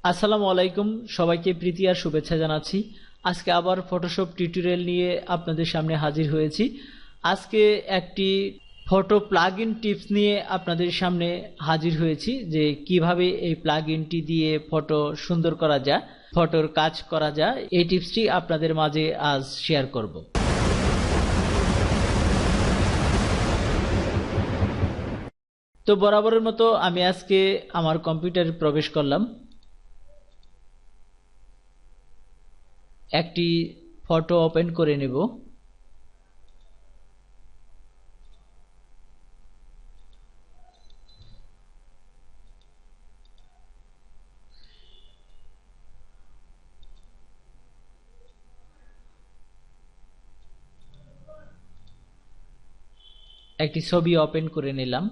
আসসালামু আলাইকুম, সবাইকে প্রীতি আর শুভেচ্ছা জানাচ্ছি। আজকে আবার ফটোশপ টিউটোরিয়াল নিয়ে আপনাদের সামনে হাজির হয়েছি। আজকে একটি ফটো প্লাগইন টিপস নিয়ে আপনাদের সামনে হাজির হয়েছি যে কিভাবে এই প্লাগইনটি দিয়ে ফটো সুন্দর করা যায়, ফটোর কাজ করা যায়। এই টিপসটি আপনাদের মাঝে আজ শেয়ার করব। তো বরাবরের মতো আমি আজকে আমার কম্পিউটারে প্রবেশ করলাম। একটি ফটো ওপেন করে নেব। একটি ছবি ওপেন করে নিলাম।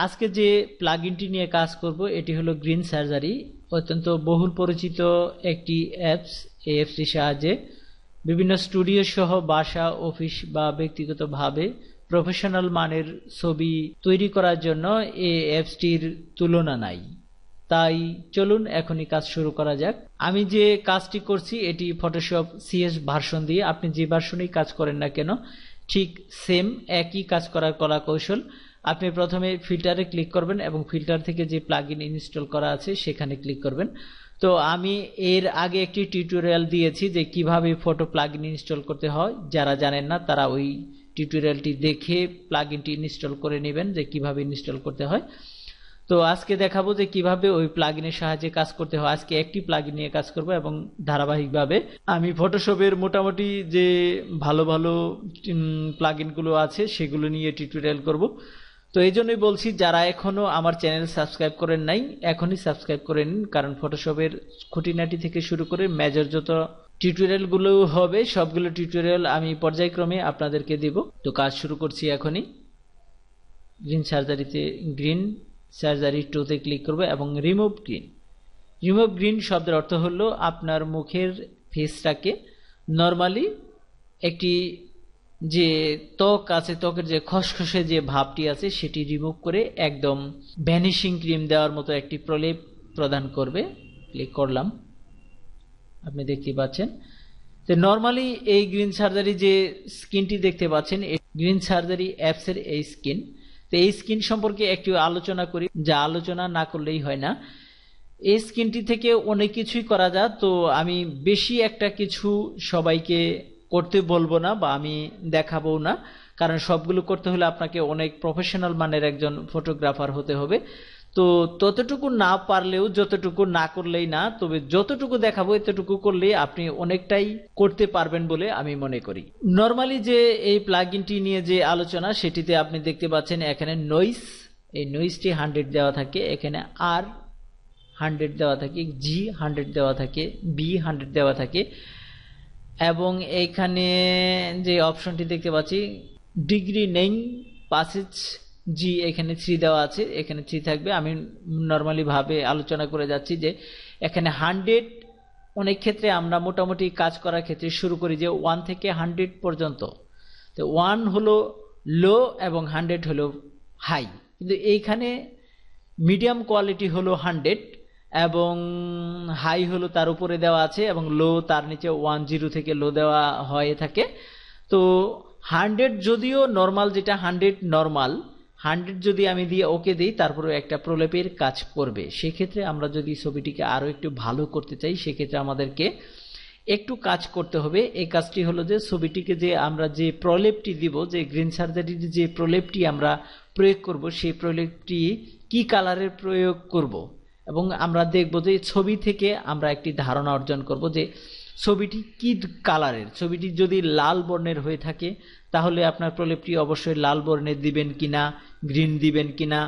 আজকে যে প্লাগইনটি নিয়ে কাজ করব এটি হলো গ্রিন সার্জারি, অত্যন্ত বহুল পরিচিত একটি অ্যাপস। এই অ্যাপসটির সাহায্যে বিভিন্ন স্টুডিও সহ বাসা, অফিস বা ব্যক্তিগতভাবে প্রফেশনাল মানের ছবি তৈরি করার জন্য এই অ্যাপসটির তুলনা নাই। তাই চলুন এখনই কাজ শুরু করা যাক। আমি যে কাজটি করছি এটি ফটোশপ সিএস ভার্সন দিয়ে। আপনি যে ভার্সনেই কাজ করেন না কেন ঠিক সেম একই কাজ করার কলা কৌশল। আপনি প্রথমে ফিল্টারে ক্লিক করবেন এবং ফিল্টার থেকে যে প্লাগইন ইনস্টল করা আছে সেখানে ক্লিক করবেন। তো আমি এর আগে একটি টিউটোরিয়াল দিয়েছি যে কিভাবে ফটো প্লাগইন ইনস্টল করতে হয়। যারা জানেন না তারা ওই টিউটোরিয়ালটি দেখে প্লাগইনটি ইনস্টল করে নেবেন যে কিভাবে ইনস্টল করতে হয়। তো আজকে দেখাবো যে কিভাবে ওই প্লাগইনের সাহায্যে কাজ করতে হয়। আজকে একটি প্লাগইন নিয়ে কাজ করব এবং ধারাবাহিকভাবে আমি ফটোশপের মোটামুটি যে ভালো ভালো প্লাগইনগুলো আছে সেগুলো নিয়ে টিউটোরিয়াল করব। তো এই জন্যই বলছি, যারা এখনো আমার চ্যানেল সাবস্ক্রাইব করেন নাই এখনই সাবস্ক্রাইব করে নিন, কারণ ফটোশপের খুঁটিনাটি থেকে শুরু করে মেজর যত টিউটোরিয়ালগুলো হবে সবগুলো টিউটোরিয়াল আমি পর্যায়ক্রমে আপনাদেরকে দেব। তো কাজ শুরু করছি এখনই। গ্রিন সার্জারি 2 তে ক্লিক করব এবং রিমুভ গ্রিন। রিমুভ গ্রিন শব্দের অর্থ হলো আপনার মুখের ফেসটাকে নরমালি একটি যে ত্বক আছে, ত্বকের যে খসখসে যে ভাবটি আছে সেটি রিমুভ করে একদম ভ্যানিশিং ক্রিম দেওয়ার মতো একটি প্রলেপ প্রদান করবে। ক্লিক করলাম, আপনি দেখতে পাচ্ছেন। তো নরমালি এই গ্রিন সার্জারি যে স্কিনটি দেখতে পাচ্ছেন গ্রিন সার্জারি অ্যাপসের এই স্কিন। তো এই স্কিন সম্পর্কে একটু আলোচনা করি, যা আলোচনা না করলেই হয় না। এই স্কিনটি থেকে অনেক কিছুই করা যায়। তো আমি বেশি একটা কিছু সবাইকে করতে বলবো না বা আমি দেখাবো না, কারণ সবগুলো করতে হলে আপনাকে অনেক প্রফেশনাল মানের একজন ফটোগ্রাফার হতে হবে। তো ততটুকু না পারলেও, যতটুকু না করলেই না, তবে যতটুকু দেখাবো এতটুকু করলেই আপনি অনেকটাই করতে পারবেন বলে আমি মনে করি। নরমালি যে এই প্লাগইনটি নিয়ে যে আলোচনা সেটিতে আপনি দেখতে পাচ্ছেন এখানে নয়েজ, এই নয়েজটি 100 দেওয়া থাকে, এখানে আর 100 দেওয়া থাকে, জি 100 দেওয়া থাকে, বি 100 দেওয়া থাকে এবং এইখানে যে অপশনটি দেখতে পাচ্ছি ডিগ্রি নেই পাসেজ জি, এখানে 3 দেওয়া আছে, এখানে 3 থাকবে। আমি নর্মালি ভাবে আলোচনা করে যাচ্ছি যে এখানে 100 অনেক ক্ষেত্রে আমরা মোটামুটি কাজ করার ক্ষেত্রে শুরু করি যে 1 থেকে 100 পর্যন্ত। তো 1 হলো লো এবং 100 হলো হাই, কিন্তু এইখানে মিডিয়াম কোয়ালিটি হলো 100 এবং হাই হলো তার উপরে দেওয়া আছে এবং লো তার নিচে 10 থেকে লো দেওয়া হয়ে থাকে। তো 100 যদিও নর্মাল, যেটা 100 নর্মাল 100 যদি আমি দিয়ে ওকে দিই তারপরে একটা প্রলেপের কাজ করবে। সেক্ষেত্রে আমরা যদি ছবিটিকে আরো একটু ভালো করতে চাই সেক্ষেত্রে আমাদেরকে একটু কাজ করতে হবে। এই কাজটি হলো যে ছবিটিকে যে আমরা যে প্রলেপটি দিব, যে গ্রিন সার্জারির যে প্রলেপটি আমরা প্রয়োগ করব সেই প্রলেপটি কি কালারের প্রয়োগ করব এবং আমরা দেখব যে ছবি থেকে আমরা একটি ধারণা অর্জন করব যে ছবিটি কি কালারের। ছবিটি যদি লাল বর্ণের হয়ে থাকে তাহলে আপনার প্রলেপটি অবশ্যই লাল বর্ণের দিবেন কিনা, গ্রিন দিবেন কিনা,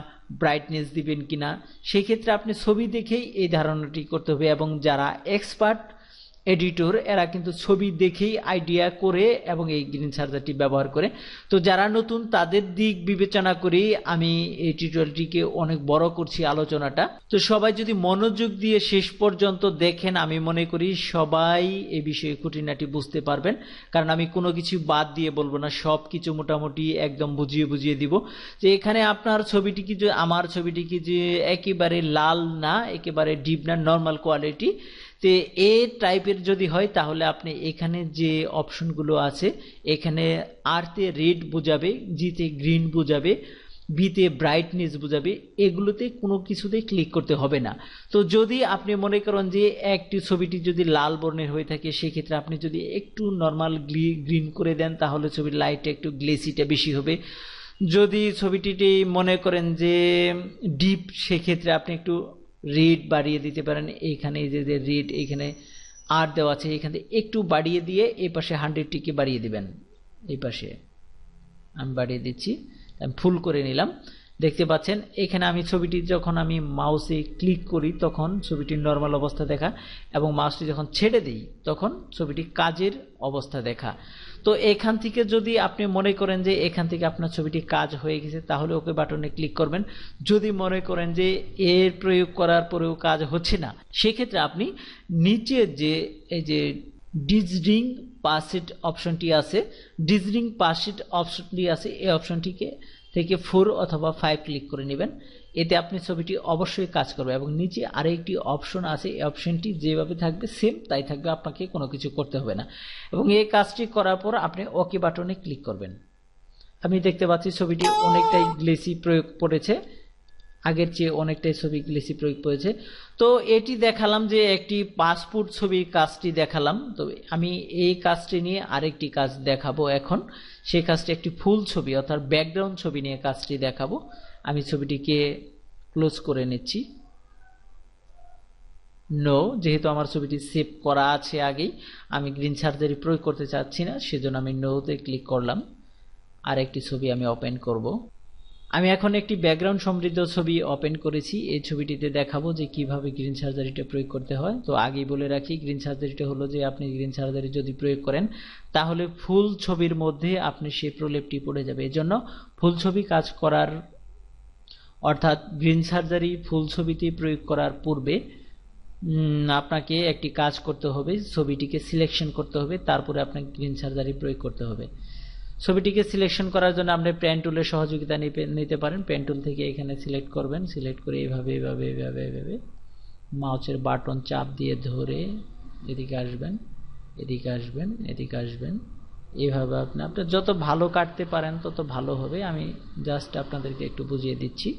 ব্রাইটনেস দিবেন কিনা, সেই ক্ষেত্রে আপনি ছবি দেখেই এই ধারণাটি করতে হবে। এবং যারা এক্সপার্ট এডিটর এরা কিন্তু ছবি দেখেই আইডিয়া করে এবং এই গ্রিন সার্জারটি ব্যবহার করে। তো যারা নতুন তাদের দিক বিবেচনা করেই আমি এই টিউটোরিয়ালটিকে অনেক বড় করছি আলোচনাটা। তো সবাই যদি মনোযোগ দিয়ে শেষ পর্যন্ত দেখেন, আমি মনে করি সবাই এই বিষয়ে খুঁটিনাটি বুঝতে পারবেন, কারণ আমি কোনো কিছু বাদ দিয়ে বলবো না, সব কিছু মোটামুটি একদম বুঝিয়ে দিব। যে এখানে আপনার ছবিটি কি, যে আমার ছবিটি কি যে একেবারে লাল না, একেবারে ডিপ না, নর্মাল কোয়ালিটি। তো এ টাইপের যদি হয় তাহলে আপনি এখানে যে অপশনগুলো আছে, এখানে আর তে রেড বোঝাবে, জি তে গ্রিন বোঝাবে, বি তে ব্রাইটনেস বোঝাবে, এগুলোতে কোনো কিছুতে ক্লিক করতে হবে না। তো যদি আপনি মনে করেন যে একটি ছবিটি যদি লাল বর্ণের হয়ে থাকে, সেক্ষেত্রে আপনি যদি একটু নর্মাল গ্রিন করে দেন তাহলে ছবির লাইটটা একটু গ্লেসিটা বেশি হবে। যদি ছবিটি মনে করেন যে ডিপ, সেক্ষেত্রে আপনি একটু রেড বাড়িয়ে দিতে পারেন। এইখানে যে রেড এইখানে আর দেওয়া আছে, এখানে একটু বাড়িয়ে দিয়ে এই পাশে 100টিকে বাড়িয়ে দিবেন। এই পাশে আমি বাড়িয়ে দিচ্ছি, আমি ফুল করে নিলাম। দেখতে পাচ্ছেন এখানে আমি ছবিটি যখন আমি মাউসে ক্লিক করি তখন ছবিটির নর্মাল অবস্থা দেখা, এবং মাউসটি যখন ছেড়ে দিই তখন ছবিটি কাজের অবস্থা দেখা। তো এখান থেকে যদি আপনি মনে করেন যে এখান থেকে আপনার ছবিটি কাজ হয়ে গেছে তাহলে ওকে বাটনে ক্লিক করবেন। যদি মনে করেন যে এর প্রয়োগ করার পরেও কাজ হচ্ছে না, সেক্ষেত্রে আপনি নিচে যে এই যে ডিজরিং পাসিট অপশনটি আছে, ডিজরিং পাসিট অপশনটি আছে, এই অপশনটিকে থেকে 4 অথবা 5 ক্লিক করে নেবেন। এতে আপনি ছবিটি অবশ্যই কাজ করবে। এবং নিচে আরেকটি অপশন আছে, এই অপশনটি যেভাবে থাকবে সেম তাই থাকবে, আপনাকে কোনো কিছু করতে হবে না। এবং এই কাজটি করার পর আপনি ওকে বাটনে ক্লিক করবেন। আমি দেখতে পাচ্ছি ছবিটি অনেকটাই গ্লেসি প্রয়োগ পড়েছে, আগের চেয়ে অনেকটাই ছবি গ্লেসি প্রয়োগ করেছে। তো এটি দেখালাম যে একটি পাসপোর্ট ছবির কাজটি দেখালাম। তো আমি এই কাজটি নিয়ে আরেকটি কাজ দেখাবো এখন। সেই কাজটি একটি ফুল ছবি অর্থাৎ ব্যাকগ্রাউন্ড ছবি নিয়ে কাজটি দেখাবো। আমি ছবিটিকে ক্লোজ করে নিচ্ছি। নো, যেহেতু আমার ছবিটি সেভ করা আছে আগেই, আমি গ্রিন সার্জারি প্রয়োগ করতে চাচ্ছি না, সেজন্য আমি নোতে ক্লিক করলাম। আর একটি ছবি আমি ওপেন করব। আমি এখন একটি ব্যাকগ্রাউন্ড সমৃদ্ধ ছবি ওপেন করেছি। এই ছবিটিতে দেখাবো যে কিভাবে গ্রিন সার্জারিটা প্রয়োগ করতে হয়। তো আগেই বলে রাখি, গ্রিন সার্জারিটা হলো যে আপনি গ্রিন সার্জারি যদি প্রয়োগ করেন তাহলে ফুল ছবির মধ্যে আপনি সেই প্রলেপটি পড়ে যাবে। এজন্য ফুল ছবি কাজ করার অর্থাৎ গ্রিন সার্জারি ফুল ছবিতে প্রয়োগ করার পূর্বে আপনাকে একটি কাজ করতে হবে, ছবিটিকে সিলেকশন করতে হবে, তারপরে আপনাকে গ্রিন সার্জারি প্রয়োগ করতে হবে। ছবিটিকে সিলেকশন করার জন্য আপনি পেন টুলের সহযোগিতা নিতে পারেন। পেন টুল থেকে এখানে সিলেক্ট করবেন, সিলেক্ট করে এইভাবে এইভাবে এইভাবে এইভাবে মাউসের বাটন চাপ দিয়ে ধরে এদিকে আসবেন, এদিকে আসবেন, এদিকে আসবেন। এইভাবে আপনি যত ভালো কাটতে পারেন তত ভালো হবে। আমি জাস্ট আপনাদেরকে একটু বুঝিয়ে দিচ্ছি।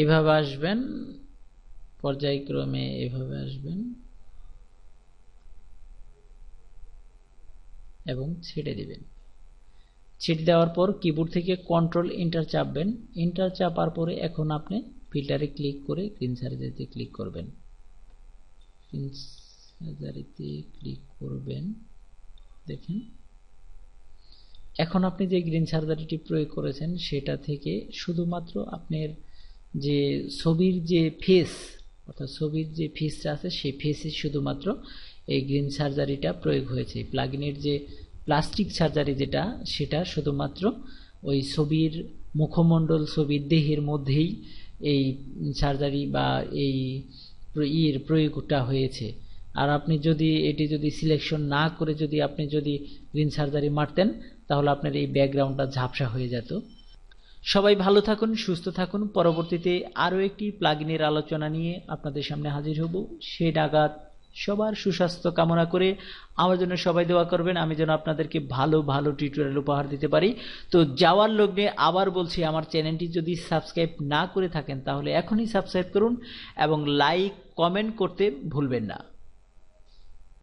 এইভাবে আসবেন, পর্যায়ক্রমে এইভাবে আসবেন এবং ছেড়ে দিবেন। ছেড়ে দেওয়ার পর কিবোর্ড থেকে কন্ট্রোল এন্টার চাপবেন। এন্টার চাপার পরে এখন আপনি ফিল্টারে ক্লিক করে গ্রিন সার্জারিতে ক্লিক করবেন। গ্রিন সার্জারিতে ক্লিক করবেন। দেখেন এখন আপনি যে গ্রিন সার্জারিটি প্রয়োগ করেছেন সেটা থেকে শুধুমাত্র আপনার যে ছবির যে ফেস অর্থাৎ ছবির যে ফেসটা আছে সেই ফেসে শুধুমাত্র এই গ্রিন সার্জারিটা প্রয়োগ হয়েছে। প্লাগইনের যে প্লাস্টিক সার্জারি যেটা, সেটা শুধুমাত্র ওই ছবির মুখমণ্ডল, ছবির দেহের মধ্যেই এই সার্জারি বা এই প্রয়োগটা হয়েছে। আর আপনি যদি এটি সিলেকশন না করে আপনি যদি গ্রিন সার্জারি মারতেন তাহলে আপনার এই ব্যাকগ্রাউন্ডটা ঝাপসা হয়ে যেত। সবাই ভালো থাকুন, সুস্থ থাকুন। পরবর্তীতে আরও একটি প্লাগইনের আলোচনা নিয়ে আপনাদের সামনে হাজির হব। সে নাগাদ সবার সুস্বাস্থ্য কামনা করে আমার জন্য সবাই দোয়া করবেন, আমি যেন আপনাদেরকে ভালো ভালো টিউটোরিয়াল উপহার দিতে পারি। তো যাওয়ার লগ্নে আবার বলছি, আমার চ্যানেলটি যদি সাবস্ক্রাইব না করে থাকেন তাহলে এখনই সাবস্ক্রাইব করুন এবং লাইক কমেন্ট করতে ভুলবেন না।